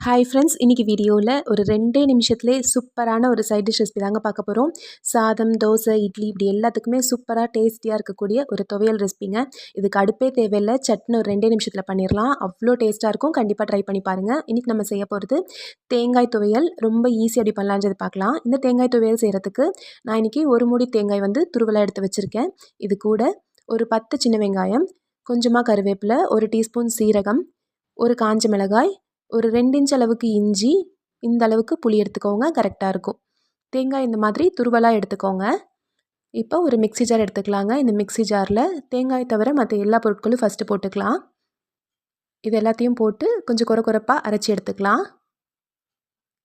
Hi friends, இன்றைக்கி வீடியோவில் ஒரு 2 நிமிஷத்துலேயே சூப்பரான ஒரு சைட் டிஷ் ரெசிபி தாங்க பார்க்க போகிறோம். சாதம், தோசை, இட்லி இப்படி எல்லாத்துக்குமே சூப்பராக டேஸ்டியாக இருக்கக்கூடிய ஒரு துவையல் ரெசிபிங்க. இதுக்கு அடுப்பே தேவையில்லை, சட்னு ஒரு 2 நிமிஷத்தில் பண்ணிடலாம். அவ்வளோ டேஸ்ட்டாக இருக்கும். கண்டிப்பாக ட்ரை பண்ணி பாருங்கள். இன்றைக்கி நம்ம செய்ய போகிறது தேங்காய் துவையல். ரொம்ப ஈஸி அப்படி பண்ணலான்றது பார்க்கலாம். இந்த தேங்காய் துவையல் செய்கிறதுக்கு நான் இன்றைக்கி ஒரு மூடி தேங்காய் துருவலாக எடுத்து வச்சுருக்கேன். இது கூட ஒரு 10 சின்ன வெங்காயம், கொஞ்சமாக கருவேப்பிலை, ஒரு டீஸ்பூன் சீரகம், ஒரு காஞ்ச மிளகாய், ஒரு 2 இன்ச் அளவுக்கு இஞ்சி, இந்த அளவுக்கு புளி எடுத்துக்கோங்க, கரெக்டாக இருக்கும். தேங்காய் இந்த மாதிரி துருவலாக எடுத்துக்கோங்க. இப்போ ஒரு மிக்ஸி ஜார் எடுத்துக்கலாங்க. இந்த மிக்ஸி ஜாரில் தேங்காய் தவிர மற்ற எல்லா பொருட்களும் ஃபஸ்ட்டு போட்டுக்கலாம். இது எல்லாத்தையும் போட்டு கொஞ்சம் கொரப்பாக அரைச்சி எடுத்துக்கலாம்.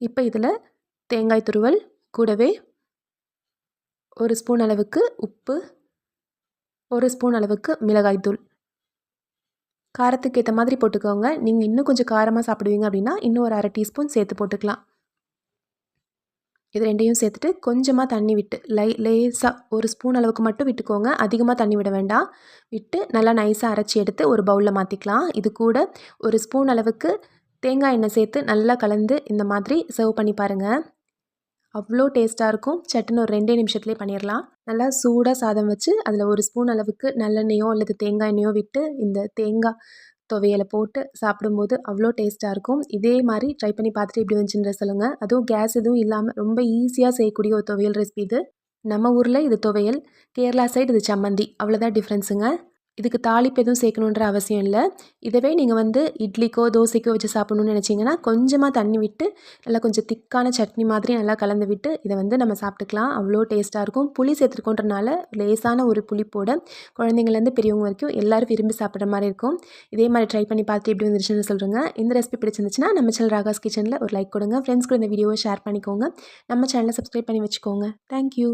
இப்போ இதில் தேங்காய் துருவல் கூடவே ஒரு ஸ்பூன் அளவுக்கு உப்பு, ஒரு ஸ்பூன் அளவுக்கு மிளகாய் தூள், காரத்துக்கு ஏற்ற மாதிரி போட்டுக்கோங்க. நீங்கள் இன்னும் கொஞ்சம் காரமாக சாப்பிடுவீங்க அப்படின்னா இன்னும் ஒரு 1/2 டீஸ்பூன் சேர்த்து போட்டுக்கலாம். இது ரெண்டையும் சேர்த்துட்டு கொஞ்சமாக தண்ணி விட்டு லேசாக ஒரு ஸ்பூன் அளவுக்கு மட்டும் விட்டுக்கோங்க. அதிகமாக தண்ணி விட வேண்டாம். விட்டு நல்லா நைஸாக அரைச்சி எடுத்து ஒரு பவுலில் மாற்றிக்கலாம். இது கூட ஒரு ஸ்பூன் அளவுக்கு தேங்காய் எண்ணெய் சேர்த்து நல்லா கலந்து இந்த மாதிரி சர்வ் பண்ணி பாருங்கள். அவ்வளோ டேஸ்ட்டாக இருக்கும். சட்டுன்னு ஒரு 2 நிமிஷத்துலேயே பண்ணிடலாம். நல்லா சூடாக சாதம் வச்சு அதில் ஒரு ஸ்பூன் அளவுக்கு நல்லெண்ணெயோ அல்லது தேங்காய் எண்ணெயோ விட்டு இந்த தேங்காய் துவையலை போட்டு சாப்பிடும்போது அவ்வளோ டேஸ்ட்டாக இருக்கும். இதே மாதிரி ட்ரை பண்ணி பார்த்துட்டு எப்படி வந்துச்சுன்ற சொல்லுங்கள். அதுவும் கேஸ் எதுவும் இல்லாமல் ரொம்ப ஈஸியாக செய்யக்கூடிய ஒரு துவையல் ரெசிபி இது. நம்ம ஊரில் இது துவையல், கேரளா சைடு இது சம்மந்தி, அவ்வளோதான் டிஃப்ரென்ஸுங்க. இதுக்கு தாளிப்பு எதுவும் சேர்க்கணுன்ற அவசியம் இல்லை. இதவே நீங்கள் இட்லிக்கோ தோசைக்கோ வச்சு சாப்பிட்ணுன்னு நினச்சிங்கன்னா கொஞ்சமாக தண்ணி விட்டு நல்லா கொஞ்சம் திக்கான சட்னி மாதிரி நல்லா கலந்து விட்டு இதை நம்ம சாப்பிட்டுக்கலாம். அவ்வளோ டேஸ்ட்டாக இருக்கும். புளி சேர்த்துருக்கோன்றனால லேசான ஒரு புளிப்போட குழந்தைங்கள்லேருந்து பெரியவங்க வரைக்கும் எல்லோரும் விரும்பி சாப்பிட்ற மாதிரி இருக்கும். இதே மாதிரி ட்ரை பண்ணி பார்த்து எப்படி வந்துருச்சுன்னு சொல்லுங்கள். இந்த ரெசிபி பிடிச்சிருந்துச்சுன்னா நம்ம சேனல் ராகாஸ் கிச்சனில் ஒரு லைக் கொடுங்க. ஃப்ரெண்ட்ஸ் கூட இந்த வீடியோவை ஷேர் பண்ணிக்கோங்க. நம்ம சேனலை சப்ஸ்கிரைப் பண்ணி வச்சுக்கோங்க. தேங்க்யூ.